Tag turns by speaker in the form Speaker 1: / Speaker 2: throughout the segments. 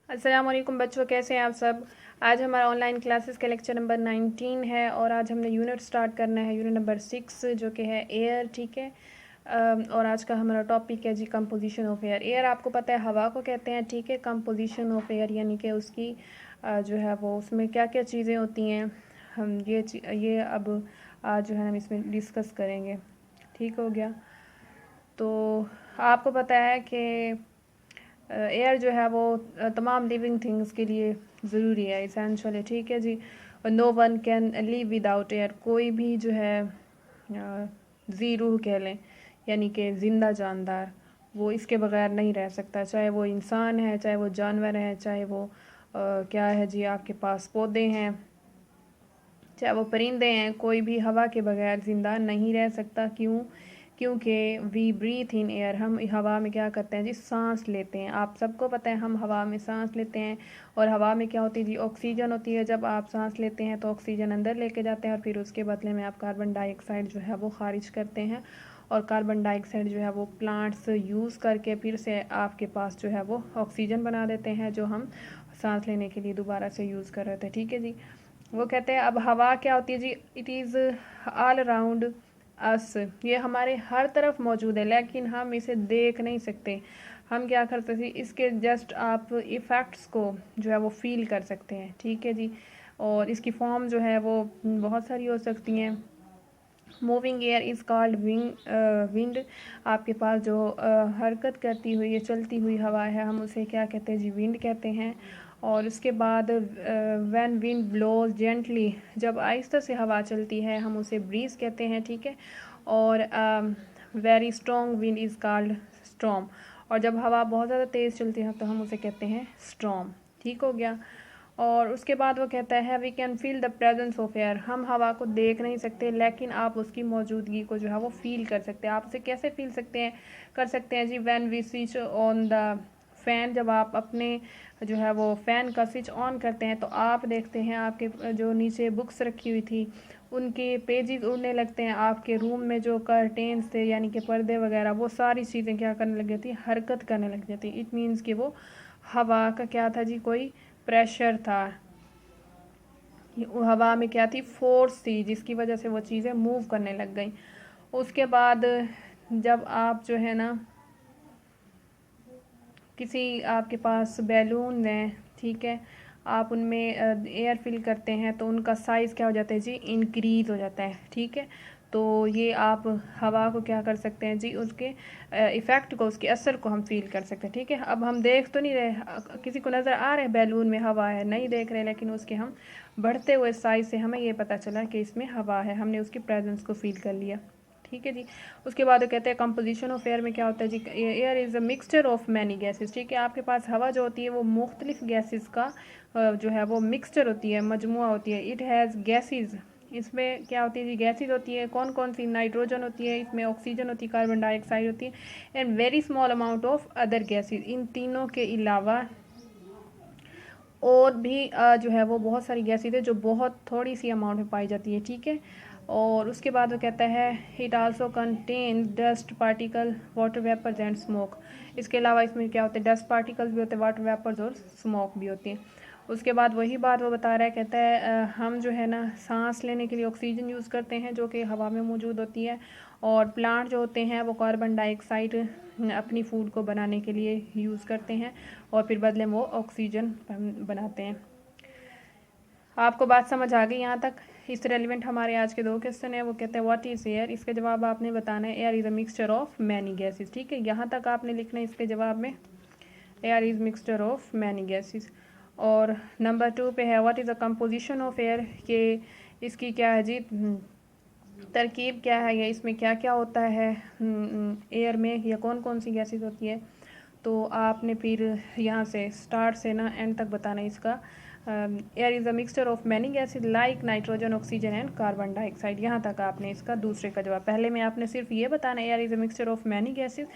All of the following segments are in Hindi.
Speaker 1: अस्सलाम वालेकुम बच्चों, कैसे हैं आप सब। आज हमारा ऑनलाइन क्लासेस का लेक्चर नंबर 19 है और आज हमने यूनिट स्टार्ट करना है, यूनिट नंबर 6 जो कि है एयर। ठीक है। और आज का हमारा टॉपिक है जी कंपोजिशन ऑफ एयर। एयर आपको पता है हवा को कहते हैं। ठीक है। कंपोजिशन ऑफ एयर यानी कि उसकी जो है वो उसमें क्या क्या चीज़ें होती हैं, हम ये अब आज जो है हम इसमें डिस्कस करेंगे। ठीक हो गया। तो आपको पता है कि एयर जो है वो तमाम लिविंग थिंग्स के लिए ज़रूरी है, इसेंशियल है। ठीक है जी। No one can live without air. कोई भी जो है जी रूह कह लें, यानी कि ज़िंदा जानदार, वो इसके बगैर नहीं रह सकता। चाहे वो इंसान है, चाहे वो जानवर है, चाहे वो क्या है जी, आपके पास पौधे हैं, चाहे वो परिंदे हैं, कोई भी हवा के बगैर ज़िंदा नहीं रह सकता। क्यों? क्योंकि वी ब्रीथ इन एयर। हम हवा में क्या करते हैं जी, सांस लेते हैं। आप सबको पता है हम हवा में सांस लेते हैं। और हवा में क्या होती है जी, ऑक्सीजन होती है। जब आप सांस लेते हैं तो ऑक्सीजन अंदर लेके जाते हैं और फिर उसके बदले में आप कार्बन डाइऑक्साइड जो है वो खारिज करते हैं। और कार्बन डाइऑक्साइड जो है वो प्लांट्स यूज़ करके फिर से आपके पास जो है वो ऑक्सीजन बना देते हैं, जो हम सांस लेने के लिए दोबारा से यूज़ कर रहे थे। ठीक है जी। वो कहते हैं अब हवा क्या होती है जी, it is all around us. ये हमारे हर तरफ मौजूद है लेकिन हम इसे देख नहीं सकते। हम क्या कर सकते हैं, इसके जस्ट आप इफ़ेक्ट्स को जो है वो फील कर सकते हैं। ठीक है जी। और इसकी फॉर्म जो है वो बहुत सारी हो सकती हैं। Moving air is called wind. आपके पास जो हरकत करती हुई, चलती हुई हवा है, हम उसे क्या कहते हैं जी, विंड कहते हैं। और उसके बाद व्हेन विंड ब्लोज जेंटली, जब आहिस्ता से हवा चलती है हम उसे ब्रीज कहते हैं। ठीक है। और very strong wind is called storm. और जब हवा बहुत ज़्यादा तेज़ चलती है तो हम उसे कहते हैं स्टॉर्म। ठीक हो गया। और उसके बाद वो कहता है we can feel the presence of air. हम हवा को देख नहीं सकते लेकिन आप उसकी मौजूदगी को जो है वो फील कर सकते हैं। आप उसे कैसे फील कर सकते हैं जी, when we switch on the fan. जब आप अपने जो है वो फ़ैन का स्विच ऑन करते हैं तो आप देखते हैं आपके जो नीचे बुक्स रखी हुई थी उनके पेजेस उड़ने लगते हैं। आपके रूम में जो कर्टेन्स थे यानी कि पर्दे वगैरह, वो सारी चीज़ें क्या करने लग जाती, हरकत करने लग जाती। इट मीन्स कि वो हवा का क्या था जी, कोई प्रेशर था। हवा में क्या थी, फोर्स थी, जिसकी वजह से वो चीज़ें मूव करने लग गई। उसके बाद जब आप जो है ना किसी आपके पास बैलून है, ठीक है, आप उनमें एयर फिल करते हैं तो उनका साइज़ क्या हो जाता है जी, इंक्रीज़ हो जाता है। ठीक है। तो ये आप हवा को क्या कर सकते हैं जी, उसके इफ़ेक्ट को, उसके असर को हम फील कर सकते हैं। ठीक है। अब हम देख तो नहीं रहे, किसी को नज़र आ रहे बैलून में हवा है, नहीं देख रहे, लेकिन उसके हम बढ़ते हुए साइज़ से हमें ये पता चला कि इसमें हवा है, हमने उसकी प्रेजेंस को फील कर लिया। ठीक है जी। उसके बाद वो कहते हैं कंपोजिशन ऑफ एयर में क्या होता है जी, air is a mixture of many gases. ठीक है। आपके पास हवा जो होती है वो मुख्तलिफ गैसेस का जो है वो मिक्सचर होती है, मजमुआ होती है। It has gases. इसमें क्या होती है जी, गैसेस होती है। कौन कौन सी? नाइट्रोजन होती है, इसमें ऑक्सीजन होती है, कार्बन डाइऑक्साइड होती है, and very small amount of other gases. इन तीनों के अलावा और भी जो है वो बहुत सारी गैसेस है जो बहुत थोड़ी सी अमाउंट में पाई जाती है। ठीक है। और उसके बाद वो कहता है it also contain dust particle, water vapours and smoke. इसके अलावा इसमें क्या होते हैं, डस्ट पार्टिकल्स भी होते हैं, वाटर वेपर्स और स्मोक भी होती है। उसके बाद वही बात वो बता रहा है, कहता है हम जो है ना सांस लेने के लिए ऑक्सीजन यूज़ करते हैं जो कि हवा में मौजूद होती है। और प्लांट जो होते हैं वो कार्बन डाइऑक्साइड अपनी फूड को बनाने के लिए यूज़ करते हैं और फिर बदले में वो ऑक्सीजन बनाते हैं। आपको बात समझ आ गई यहाँ तक? इससे रेलिवेंट हमारे आज के दो क्वेश्चन है। वो कहते हैं व्हाट इज़ एयर, इसके जवाब आपने बताना है air is a mixture of many gases. ठीक है। यहाँ तक आपने लिखना है इसके जवाब में air is mixture of many gases. और नंबर 2 पे है what is the composition of air, के इसकी क्या है जी, तरकीब क्या है, या इसमें क्या क्या होता है एयर में, या कौन कौन सी गैसेस होती है। तो आपने फिर यहाँ से स्टार्ट से ना एंड तक बताना है इसका। Air is a mixture of many gases like nitrogen, oxygen and carbon dioxide. यहाँ तक आपने इसका दूसरे का जवाब। पहले में आपने सिर्फ ये बताना air is a mixture of many gases,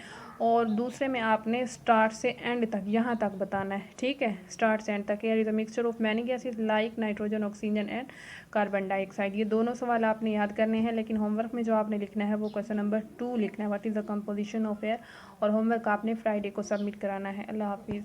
Speaker 1: और दूसरे में आपने स्टार्ट से एंड तक यहाँ तक बताना है। ठीक है। स्टार्ट से एंड तक air is a mixture of many gases like nitrogen, oxygen and carbon dioxide. ये दोनों सवाल आपने याद करने हैं, लेकिन होमवर्क में जो आपने लिखना है वो क्वेश्चन नंबर 2 लिखना है, what is the composition of air. और होमवर्क आपने फ्राइडे को सबमिट कराना है। अल्लाह हाफिज़।